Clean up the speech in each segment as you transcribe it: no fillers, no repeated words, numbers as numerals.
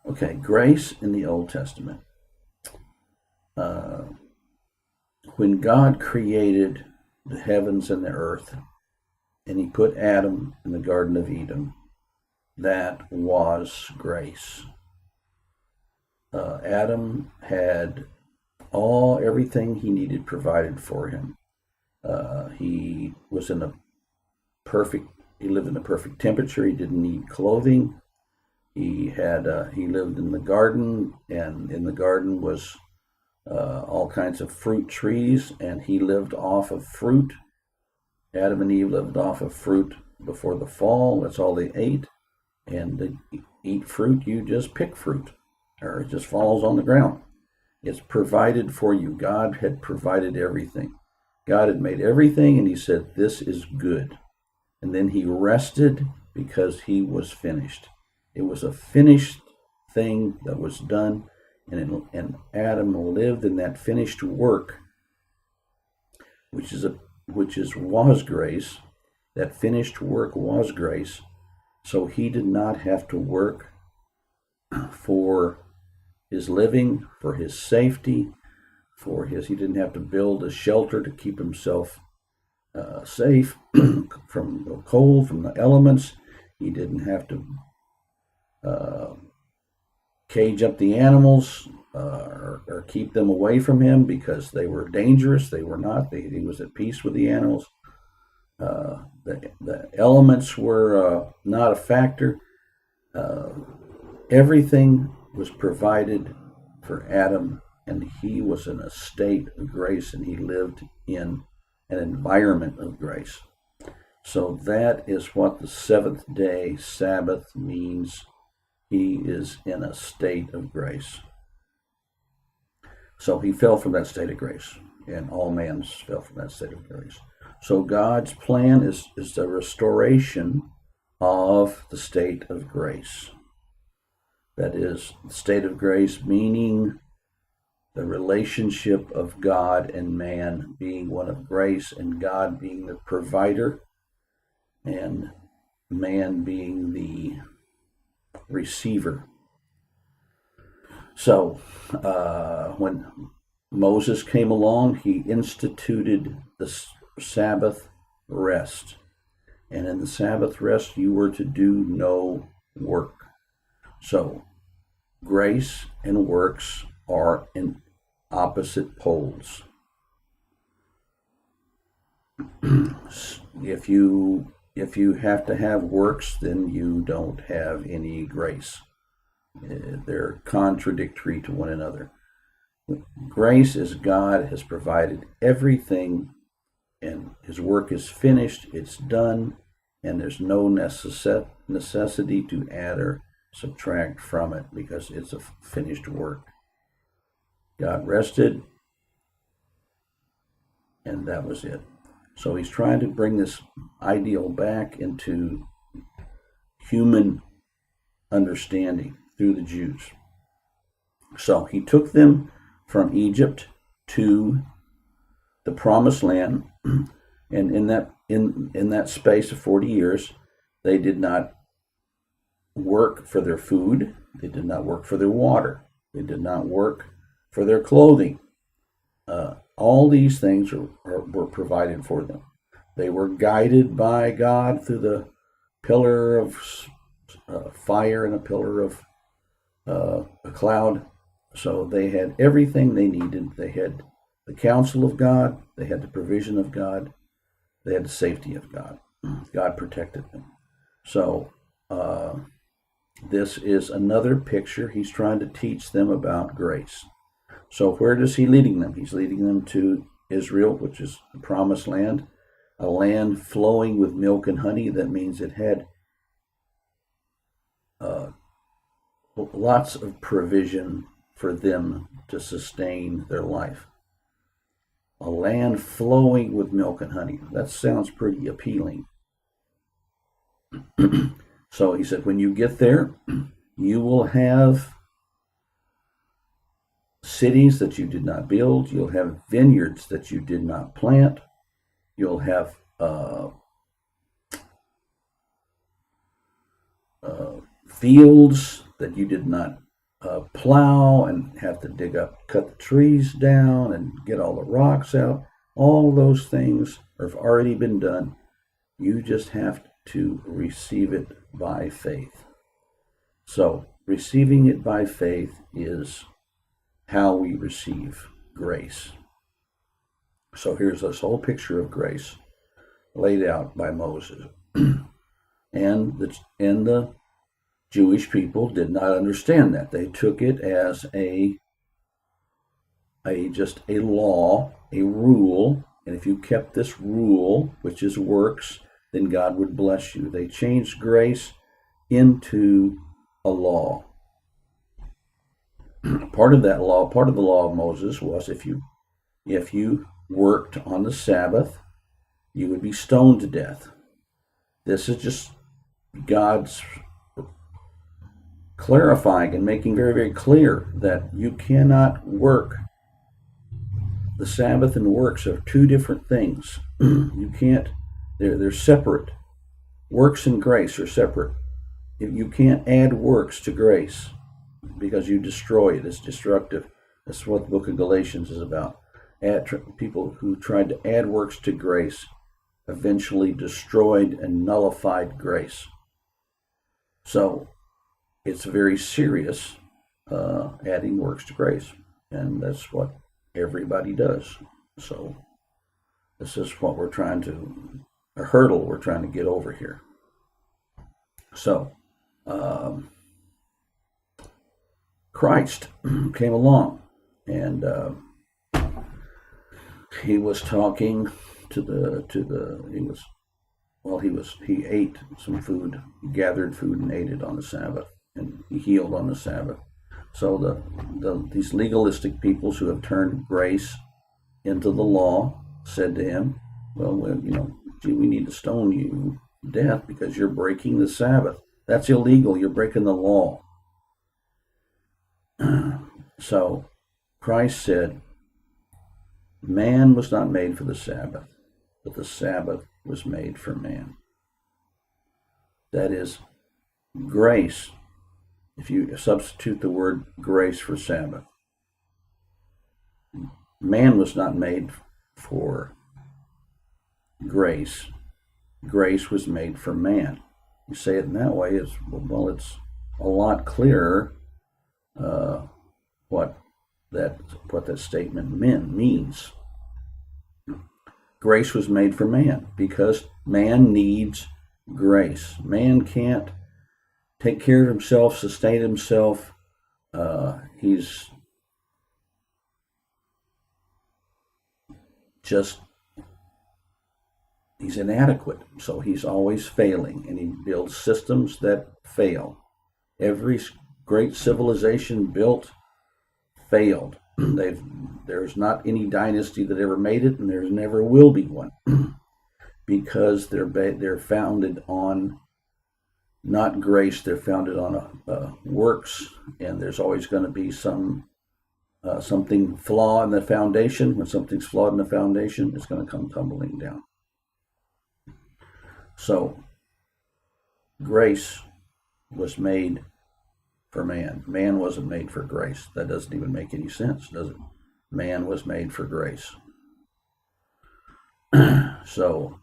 Okay, grace in the Old Testament. Uh, when God created the heavens and the earth, and he put Adam in the Garden of Eden, that was grace. Adam had everything he needed provided for him. He was in a perfect. He lived in a perfect temperature. He didn't need clothing. He lived in the garden, and in the garden was all kinds of fruit trees, and he lived off of fruit. Adam and Eve lived off of fruit before the fall. That's all they ate. And to eat fruit, you just pick fruit, or it just falls on the ground. It's provided for you. God had provided everything. God had made everything, and he said, "This is good." And then he rested because he was finished. It was a finished thing that was done, and Adam lived in that finished work, was grace. That finished work was grace. So he did not have to work for his living, for his safety, he didn't have to build a shelter to keep himself safe from the cold, from the elements. He didn't have to cage up the animals or keep them away from him because they were dangerous. They were not. He was at peace with the animals. The elements were not a factor. Everything was provided for Adam, and he was in a state of grace, and he lived in an environment of grace. So that is what the seventh day Sabbath means. He is in a state of grace. So he fell from that state of grace, and all man fell from that state of grace. So God's plan is the restoration of the state of grace. That is, the state of grace meaning the relationship of God and man being one of grace, and God being the provider, and man being the receiver. So when Moses came along, he instituted the Sabbath rest. And in the Sabbath rest, you were to do no work. So grace and works are in opposite poles. If you have to have works, then you don't have any grace. They're contradictory to one another. Grace is God has provided everything, and his work is finished, it's done, and there's no necessity to add or subtract from it because it's a finished work. God rested, and that was it. So he's trying to bring this ideal back into human understanding through the Jews. So he took them from Egypt to the promised land, and in that space of 40 years, they did not work for their food, they did not work for their water, they did not work for their clothing. All these things were provided for them. They were guided by God through the pillar of fire and a pillar of a cloud. So they had everything they needed. They had the counsel of God, they had the provision of God, they had the safety of God. God protected them. So this is another picture. He's trying to teach them about grace. So where does he leading them? He's leading them to Israel, which is the promised land, a land flowing with milk and honey. That means it had lots of provision for them to sustain their life. A land flowing with milk and honey. That sounds pretty appealing. So he said, when you get there, you will have cities that you did not build. You'll have vineyards that you did not plant. You'll have fields that you did not plow and have to cut the trees down and get all the rocks out. All those things have already been done. You just have to receive it by faith. So, receiving it by faith is how we receive grace. So, here's this whole picture of grace laid out by Moses. and the Jewish people did not understand that. They took it as just a law, a rule, and if you kept this rule, which is works, then God would bless you. They changed grace into a law. Part of that law, part of the law of Moses was if you worked on the Sabbath, you would be stoned to death. This is just God's clarifying and making very, very clear that you cannot work. The Sabbath and works are two different things. You can't, they're separate. Works and grace are separate. You can't add works to grace because you destroy it. It's destructive. That's what the book of Galatians is about. People who tried to add works to grace eventually destroyed and nullified grace. So it's very serious adding works to grace, and that's what everybody does. So this is what a hurdle we're trying to get over here. So Christ came along, and he was talking he ate some food, he gathered food and ate it on the Sabbath, and he healed on the Sabbath. So these legalistic peoples who have turned grace into the law said to him, well, we need to stone you to death because you're breaking the Sabbath. That's illegal. You're breaking the law. So Christ said, man was not made for the Sabbath, but the Sabbath was made for man. That is grace. If you substitute the word grace for Sabbath, man was not made for grace. Grace was made for man. You say it in that way, it's a lot clearer what that statement means. Grace was made for man because man needs grace. Man can't take care of himself, sustain himself. He's inadequate, so he's always failing, and he builds systems that fail. Every great civilization built failed. There's not any dynasty that ever made it, and there never will be one, because they're founded on not grace. They're founded on works, and there's always going to be something flawed in the foundation. When something's flawed in the foundation, it's going to come tumbling down. So, grace was made for man. Man wasn't made for grace. That doesn't even make any sense, does it? Man was made for grace. So,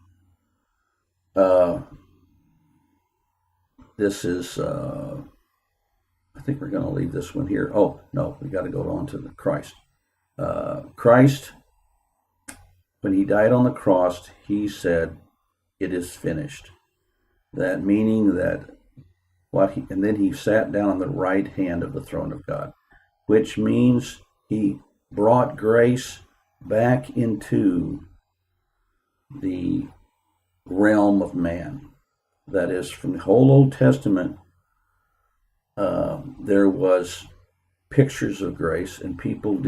this is, I think we're going to leave this one here. Oh, no, we got to go on to the Christ. Christ, when he died on the cross, he said, "It is finished." That meaning that and then he sat down on the right hand of the throne of God, which means he brought grace back into the realm of man. That is, from the whole Old Testament, there was pictures of grace, and people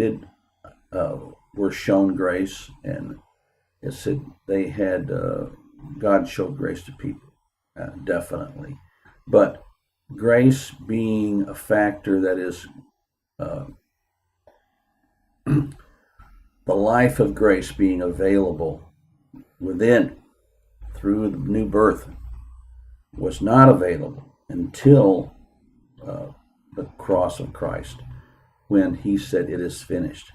were shown grace, and it said they had God showed grace to people, definitely. But grace being a factor that is the life of grace being available through the new birth was not available until the cross of Christ when he said, "It is finished."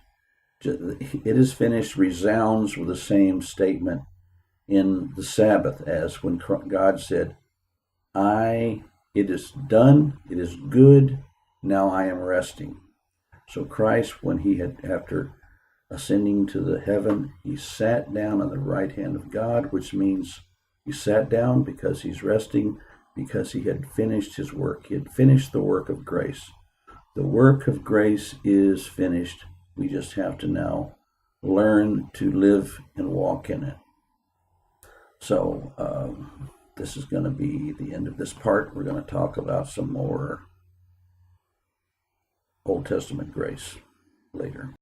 "It is finished" resounds with the same statement in the Sabbath as when God said, "It is done, it is good, now I am resting." So Christ, when he had, after ascending to the heaven, he sat down on the right hand of God, which means he sat down because he's resting, because he had finished his work. He had finished the work of grace. The work of grace is finished. We just have to now learn to live and walk in it. So this is going to be the end of this part. We're going to talk about some more Old Testament grace later.